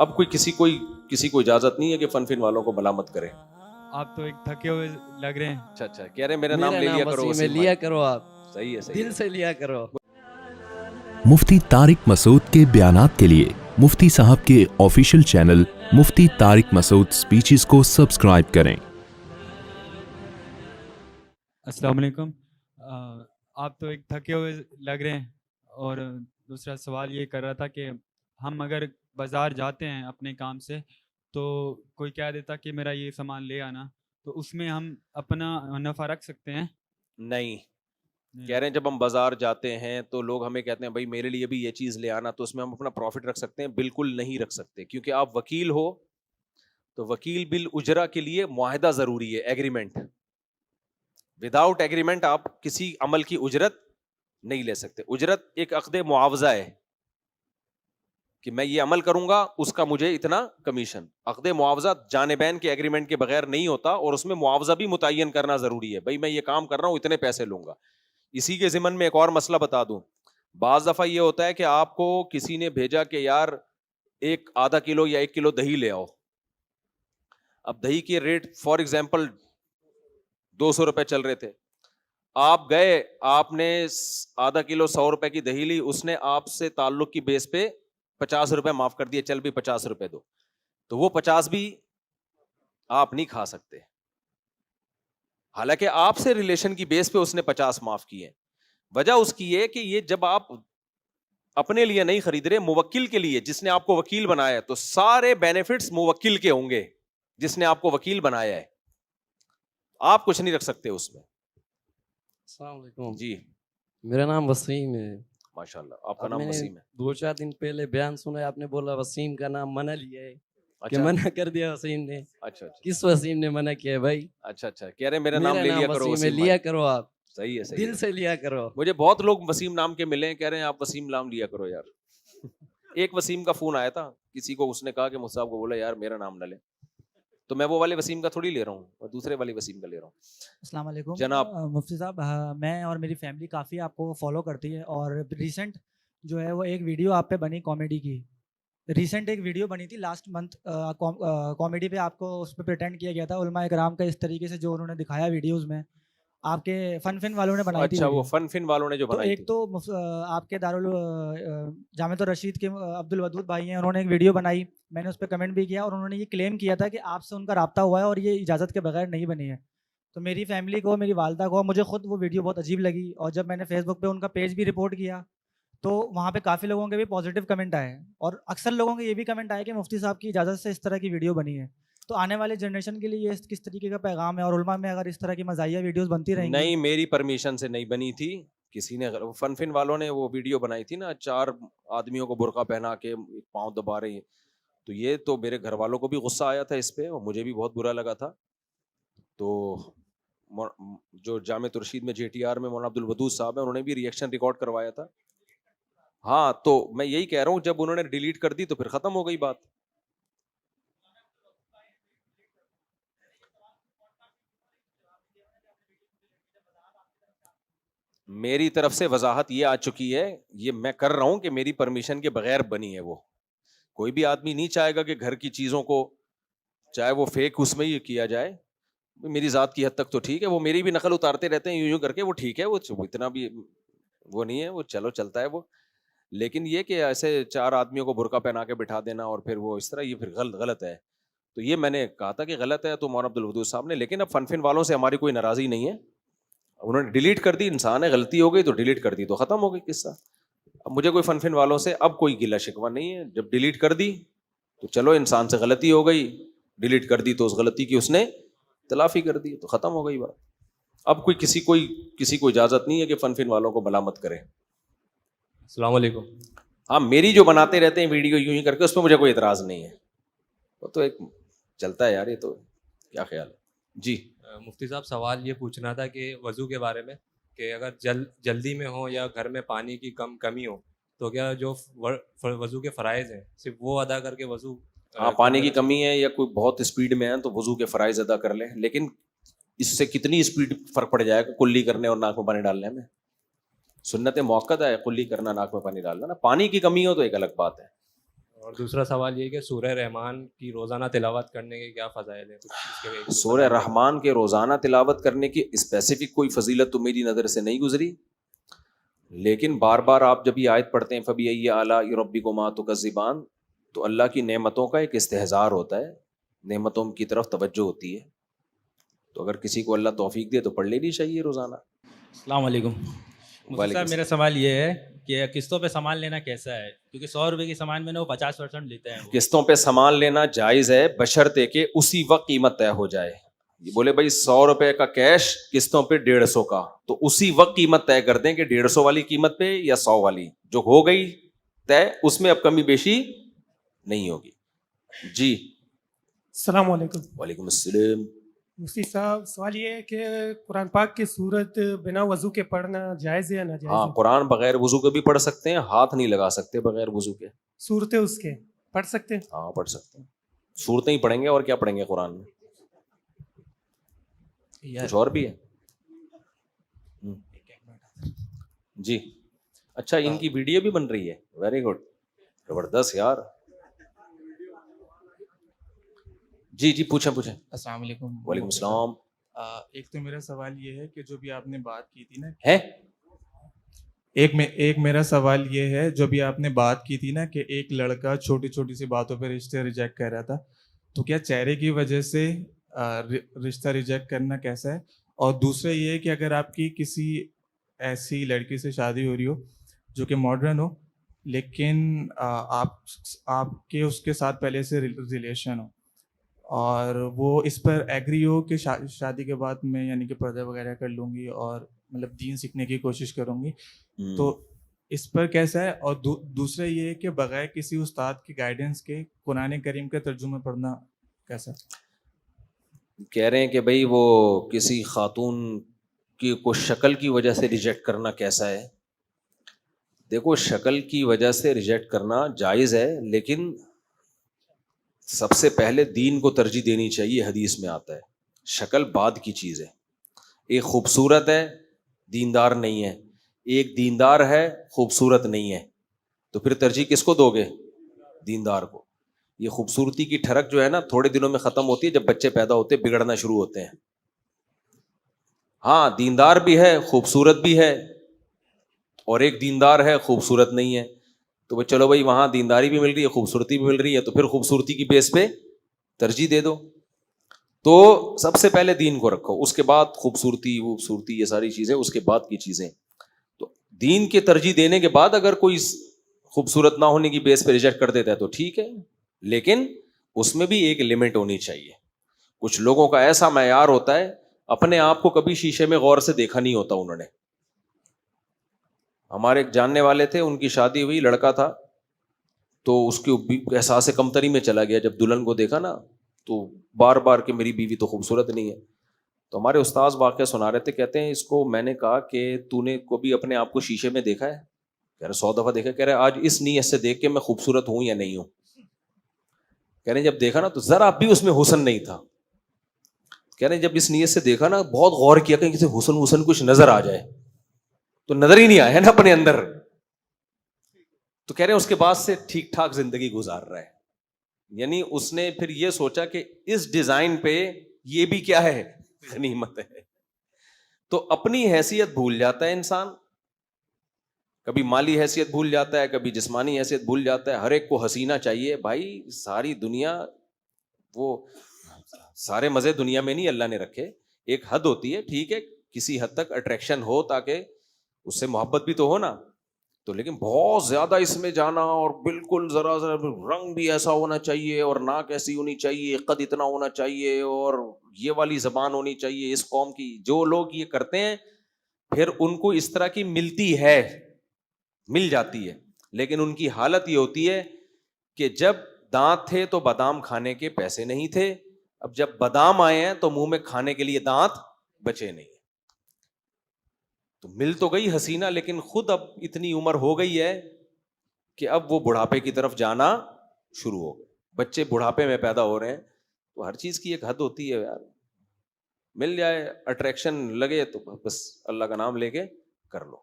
اب کسی کو اجازت نہیں ہے کہ فن فن والوں کو ملامت کرے. آپ تو ایک تھکے ہوئے لگ رہے ہیں. اچھا کہہ رہے ہیں میرا نام لے لیا کرو وسیم لیا کرو آپ صحیح ہے دل سے لیا کرو. مفتی طارق مسعود کے بیانات کے لیے مفتی صاحب کے آفیشیل چینل مفتی طارق مسعود سپیچز کو سبسکرائب کریں. السلام علیکم. آپ تو ایک تھکے ہوئے لگ رہے ہیں. اور دوسرا سوال یہ کر رہا تھا کہ ہم اگر بازار جاتے ہیں اپنے کام سے تو کوئی کہہ دیتا کہ میرا یہ سامان لے آنا, تو اس میں ہم اپنا نفع رکھ سکتے ہیں؟ نہیں. کہہ رہے ہیں جب ہم بازار جاتے ہیں تو لوگ ہمیں کہتے ہیں بھائی میرے لیے بھی یہ چیز لے آنا, تو اس میں ہم اپنا پروفٹ رکھ سکتے ہیں؟ بالکل نہیں رکھ سکتے, کیونکہ آپ وکیل ہو تو وکیل بالاجرہ کے لیے معاہدہ ضروری ہے, ایگریمنٹ. وداؤٹ ایگریمنٹ آپ کسی عمل کی اجرت نہیں لے سکتے. اجرت ایک عقد معاوضہ ہے کہ میں یہ عمل کروں گا اس کا مجھے اتنا کمیشن. عقد معاوضہ جانبین کے ایگریمنٹ کے بغیر نہیں ہوتا, اور اس میں معاوضہ بھی متعین کرنا ضروری ہے. بھائی میں یہ کام کر رہا ہوں اتنے پیسے لوں گا. اسی کے ضمن میں ایک اور مسئلہ بتا دوں. بعض دفعہ یہ ہوتا ہے کہ آپ کو کسی نے بھیجا کہ یار ایک آدھا کلو یا 1 کلو دہی لے آؤ. اب دہی کے ریٹ فار ایگزامپل 200 روپے چل رہے تھے. آپ گئے, آپ نے آدھا کلو 100 روپے کی دہی لی, اس نے آپ سے تعلق کی بیس پہ 50 روپے معاف کر دیے, چل بھی 50 روپے دو. تو وہ 50 بھی آپ نہیں کھا سکتے, حالانکہ آپ سے ریلیشن کی بیس پہ اس نے 50 معاف کیے. وجہ اس کی یہ کہ یہ جب آپ اپنے لیے نہیں خرید رہے, موکل کے لیے, جس نے آپ کو وکیل بنایا ہے, تو سارے بینیفٹس موکل کے ہوں گے جس نے آپ کو وکیل بنایا ہے. آپ کچھ نہیں رکھ سکتے اس میں. السلام علیکم جی میرا نام وسیم ہے. ماشاءاللہ آپ کا نام وسیم ہے. 2-4 دن پہلے بیان سنا, آپ نے بولا وسیم کا نام منع لیا ہے. کہ اچھا منع کر دیا وسیم نے. اچھا کس وسیم نے منع کیا ہے بھائی؟ اچھا کہہ رہے ہیں میرا نام لے لیا کرو وسیم ہے, لیا کرو آپ صحیح ہے دل سے لیا کرو. مجھے بہت لوگ وسیم نام کے ملے ہیں, کہہ رہے ہیں آپ وسیم نام لیا کرو یار. ایک وسیم کا فون آیا تھا کسی کو, اس نے کہا کہ مجھ صاحب کو بولا یار میرا نام نہ لے, تو میں وہ والے وسیم کا تھوڑی لے رہا ہوں, اور دوسرے والے وسیم کا لے رہا ہوں. السلام علیکم جناب. مفتی صاحب, میں اور میری فیملی کافی آپ کو فالو کرتی ہے, اور ریسنٹ جو ہے وہ ایک ویڈیو آپ پہ بنی کامیڈی کی. ریسنٹ ایک ویڈیو بنی تھی لاسٹ منتھ کامیڈی پہ, آپ کو اس پہ پریٹینڈ کیا گیا تھا علماء اکرام کا, اس طریقے سے جو انہوں نے دکھایا ویڈیوز میں, آپ کے فن والوں نے بنائی تھی. اچھا وہ فن والوں نے جو تو بنائی ایک تو آپ کے جامعۃ الرشید کے عبد الودود بھائی ہیں, انہوں نے ایک ویڈیو بنائی, میں نے اس پہ کمنٹ بھی کیا, اور انہوں نے یہ کلیم کیا تھا کہ آپ سے ان کا رابطہ ہوا ہے اور یہ اجازت کے بغیر نہیں بنی ہے. تو میری فیملی کو, میری والدہ کو, مجھے خود وہ ویڈیو بہت عجیب لگی, اور جب میں نے فیس بک پہ ان کا پیج بھی رپورٹ کیا تو وہاں پہ کافی لوگوں کے بھی پازیٹیو کمنٹ آئے, اور اکثر لوگوں کے یہ بھی کمنٹ آئے کہ مفتی صاحب کی اجازت سے اس طرح کی ویڈیو بنی ہے. تو آنے والے جنریشن کے لیے یہ کس طریقے کا پیغام ہے, اور علماء میں اگر اس طرح کی مزاحیہ ویڈیوز بنتی رہیں گی؟ نہیں, میری پرمیشن سے نہیں بنی تھی, کسی نے فن والوں نے وہ ویڈیو بنائی تھی نا, 4 آدمیوں کو برقع پہنا کے پاؤں دبا رہے ہیں, تو یہ تو میرے گھر والوں کو بھی غصہ آیا تھا اس پہ, اور مجھے بھی بہت برا لگا تھا. تو جو جامع الرشید میں JTR میں مولانا عبد الودود صاحب ہیں, انہوں نے بھی ریئیکشن ریکارڈ کروایا تھا. ہاں تو میں یہی کہہ رہا ہوں, جب انہوں نے ڈیلیٹ کر دی تو پھر ختم ہو گئی بات. میری طرف سے وضاحت یہ آ چکی ہے, یہ میں کر رہا ہوں کہ میری پرمیشن کے بغیر بنی ہے. وہ کوئی بھی آدمی نہیں چاہے گا کہ گھر کی چیزوں کو, چاہے وہ فیک اس میں ہی کیا جائے. میری ذات کی حد تک تو ٹھیک ہے, وہ میری بھی نقل اتارتے رہتے ہیں یوں کر کے, وہ ٹھیک ہے, وہ اتنا بھی وہ نہیں ہے, وہ چلو چلتا ہے وہ. لیکن یہ کہ ایسے 4 آدمیوں کو برقع پہنا کے بٹھا دینا اور پھر وہ اس طرح, یہ پھر غلط ہے. تو یہ میں نے کہا تھا کہ غلط ہے تو مولانا عبد الودود صاحب نے, لیکن اب فن والوں سے ہماری کوئی ناراضی نہیں ہے, انہوں نے ڈیلیٹ کر دی. انسان ہے, غلطی ہو گئی تو ڈیلیٹ کر دی تو ختم ہو گئی قصہ. اب مجھے کوئی فن والوں سے اب کوئی گلہ شکوہ نہیں ہے. جب ڈیلیٹ کر دی تو چلو, انسان سے غلطی ہو گئی, ڈیلیٹ کر دی تو اس غلطی کی اس نے تلافی کر دی, تو ختم ہو گئی بات. اب کسی کو اجازت نہیں ہے کہ فن والوں کو ملامت کرے. السلام علیکم. ہاں, میری جو بناتے رہتے ہیں ویڈیو یوں ہی کر کے, اس پہ مجھے کوئی اعتراض نہیں ہے, وہ تو ایک چلتا ہے یار, یہ تو کیا خیال ہے. جی مفتی صاحب, سوال یہ پوچھنا تھا کہ وضو کے بارے میں, کہ اگر جلدی میں ہو یا گھر میں پانی کی کمی ہو تو کیا جو وضو کے فرائض ہیں صرف وہ ادا کر کے وضو, ہاں پانی کی کمی ہے یا کوئی بہت اسپیڈ میں ہے تو وضو کے فرائض ادا کر لیں, لیکن اس سے کتنی اسپیڈ فرق پڑ جائے گا کلی کرنے اور ناک میں پانی ڈالنے میں. سنت موقت ہے کلی کرنا, ناک میں پانی ڈالنا نا. پانی کی کمی ہو تو ایک الگ بات ہے. اور دوسرا سوال یہ کہ سورہ رحمان کی روزانہ تلاوت کرنے کے کیا فضائل ہیں؟ کچھ اس کے سورہ رحمان کے روزانہ تلاوت کرنے کی اسپیسیفک کوئی فضیلت تو میری نظر سے نہیں گزری، لیکن بار بار آپ جب یہ آیت پڑھتے ہیں فَبِأَيِّ آلَاءِ رَبِّكُمَا تُكَذِّبَانِ، تو اللہ کی نعمتوں کا ایک استحضار ہوتا ہے، نعمتوں کی طرف توجہ ہوتی ہے، تو اگر کسی کو اللہ توفیق دے تو پڑھ لینی چاہیے روزانہ۔ السلام علیکم مفتی صاحب، میرا سوال یہ ہے کہ قسطوں پہ سامان لینا کیسا ہے؟ کیونکہ 100 روپے کی سامان میں نے وہ 50% لیتے ہیں۔ قسطوں پہ سامان لینا جائز ہے بشرطے کہ اسی وقت قیمت طے ہو جائے۔ یہ بولے بھائی 100 روپے کا کیش قسطوں پہ 150 کا، تو اسی وقت قیمت طے کر دیں کہ 150 والی قیمت پہ یا 100 والی، جو ہو گئی طے اس میں اب کمی بیشی نہیں ہوگی۔ جی السلام علیکم۔ وعلیکم السلام۔ مفتی صاحب، سوال یہ ہے کہ قرآن پاک کی سورت بنا وضو کے پڑھنا جائز ہے یا ناجائز؟ ہاں، قرآن بغیر وضو کے بھی پڑھ سکتے ہیں، ہاتھ نہیں لگا سکتے بغیر وضو کے۔ صورتیں اس کے پڑھ سکتے ہیں؟ ہاں پڑھ سکتے ہیں، صورتیں ہی پڑھیں گے اور کیا پڑھیں گے قرآن میں، کچھ اور بھی ہے؟ جی اچھا، ان کی ویڈیو بھی بن رہی ہے، ویری گڈ، زبردست یار۔ جی جی پوچھیں۔ السلام علیکم۔ وعلیکم السلام۔ ایک تو میرا سوال یہ ہے کہ جو بھی آپ نے بات کی تھی نا، ہے ایک میرا سوال یہ ہے، جو بھی آپ نے بات کی تھی نا کہ ایک لڑکا چھوٹی چھوٹی سی باتوں پہ رشتے ریجیکٹ کر رہا تھا، تو کیا چہرے کی وجہ سے رشتہ ریجیکٹ کرنا کیسا ہے؟ اور دوسرا یہ ہے کہ اگر آپ کی کسی ایسی لڑکی سے شادی ہو رہی ہو جو کہ ماڈرن ہو، لیکن آپ کے اس کے ساتھ پہلے سے ریلیشن ہو، اور وہ اس پر ایگری ہو کہ شادی کے بعد میں یعنی کہ پردہ وغیرہ کر لوں گی اور مطلب دین سیکھنے کی کوشش کروں گی، تو اس پر کیسا ہے؟ اور دوسرا یہ ہے کہ بغیر کسی استاد کی گائیڈنس کے قرآن کریم کا ترجمہ پڑھنا کیسا؟ کہہ رہے ہیں کہ بھئی وہ کسی خاتون کی کو شکل کی وجہ سے ریجیکٹ کرنا کیسا ہے؟ دیکھو، شکل کی وجہ سے ریجیکٹ کرنا جائز ہے، لیکن سب سے پہلے دین کو ترجیح دینی چاہیے، حدیث میں آتا ہے شکل بعد کی چیز ہے۔ ایک خوبصورت ہے دیندار نہیں ہے، ایک دیندار ہے خوبصورت نہیں ہے، تو پھر ترجیح کس کو دو گے؟ دیندار کو۔ یہ خوبصورتی کی ٹھڑک جو ہے نا تھوڑے دنوں میں ختم ہوتی ہے، جب بچے پیدا ہوتے بگڑنا شروع ہوتے ہیں۔ ہاں، دیندار بھی ہے خوبصورت بھی ہے، اور ایک دیندار ہے خوبصورت نہیں ہے، تو چلو بھائی وہاں دینداری بھی مل رہی ہے خوبصورتی بھی مل رہی ہے، تو پھر خوبصورتی کی بیس پہ ترجیح دے دو۔ تو سب سے پہلے دین کو رکھو، اس کے بعد خوبصورتی یہ ساری چیزیں اس کے بعد کی چیزیں۔ تو دین کے ترجیح دینے کے بعد اگر کوئی خوبصورت نہ ہونے کی بیس پہ ریجیکٹ کر دیتا ہے تو ٹھیک ہے، لیکن اس میں بھی ایک لمٹ ہونی چاہیے۔ کچھ لوگوں کا ایسا معیار ہوتا ہے، اپنے آپ کو کبھی شیشے میں غور سے دیکھا نہیں ہوتا انہوں نے۔ ہمارے ایک جاننے والے تھے، ان کی شادی ہوئی، لڑکا تھا، تو اس کے احساس کمتری میں چلا گیا، جب دلہن کو دیکھا نا تو بار بار کہ میری بیوی تو خوبصورت نہیں ہے۔ تو ہمارے استاذ واقعہ سنا رہے تھے، کہتے ہیں اس کو میں نے کہا کہ تو نے کبھی اپنے آپ کو شیشے میں دیکھا ہے؟ کہہ رہے 100 دفعہ دیکھا۔ کہہ رہے آج اس نیت سے دیکھ کے میں خوبصورت ہوں یا نہیں ہوں۔ کہہ رہے جب دیکھا نا تو ذرا بھی اس میں حسن نہیں تھا۔ کہہ رہے جب اس نیت سے دیکھا نا بہت غور کیا کہ کسی حسن کچھ نظر آ جائے، تو نظر ہی نہیں آیا نا اپنے اندر۔ تو کہہ رہے اس کے بعد سے ٹھیک ٹھاک زندگی گزار رہا ہے، یعنی اس نے پھر یہ سوچا کہ اس ڈیزائن پہ یہ بھی کیا ہے، غنیمت ہے۔ تو اپنی حیثیت بھول جاتا ہے انسان، کبھی مالی حیثیت بھول جاتا ہے، کبھی جسمانی حیثیت بھول جاتا ہے۔ ہر ایک کو حسینہ چاہیے بھائی، ساری دنیا، وہ سارے مزے دنیا میں نہیں اللہ نے رکھے، ایک حد ہوتی ہے، ٹھیک ہے کسی حد تک اٹریکشن ہو تاکہ اس سے محبت بھی تو ہو نا، تو لیکن بہت زیادہ اس میں جانا اور بالکل ذرا رنگ بھی ایسا ہونا چاہیے اور ناک ایسی ہونی چاہیے، قد اتنا ہونا چاہیے اور یہ والی زبان ہونی چاہیے اس قوم کی، جو لوگ یہ کرتے ہیں پھر ان کو اس طرح کی مل جاتی ہے، لیکن ان کی حالت یہ ہوتی ہے کہ جب دانت تھے تو بادام کھانے کے پیسے نہیں تھے، اب جب بادام آئے ہیں تو منہ میں کھانے کے لیے دانت بچے نہیں۔ تو مل تو گئی حسینہ، لیکن خود اب اتنی عمر ہو گئی ہے کہ اب وہ بڑھاپے کی طرف جانا شروع ہو گئے، بچے بڑھاپے میں پیدا ہو رہے ہیں، تو ہر چیز کی ایک حد ہوتی ہے یار، مل جائے اٹریکشن لگے تو بس اللہ کا نام لے کے کر لو۔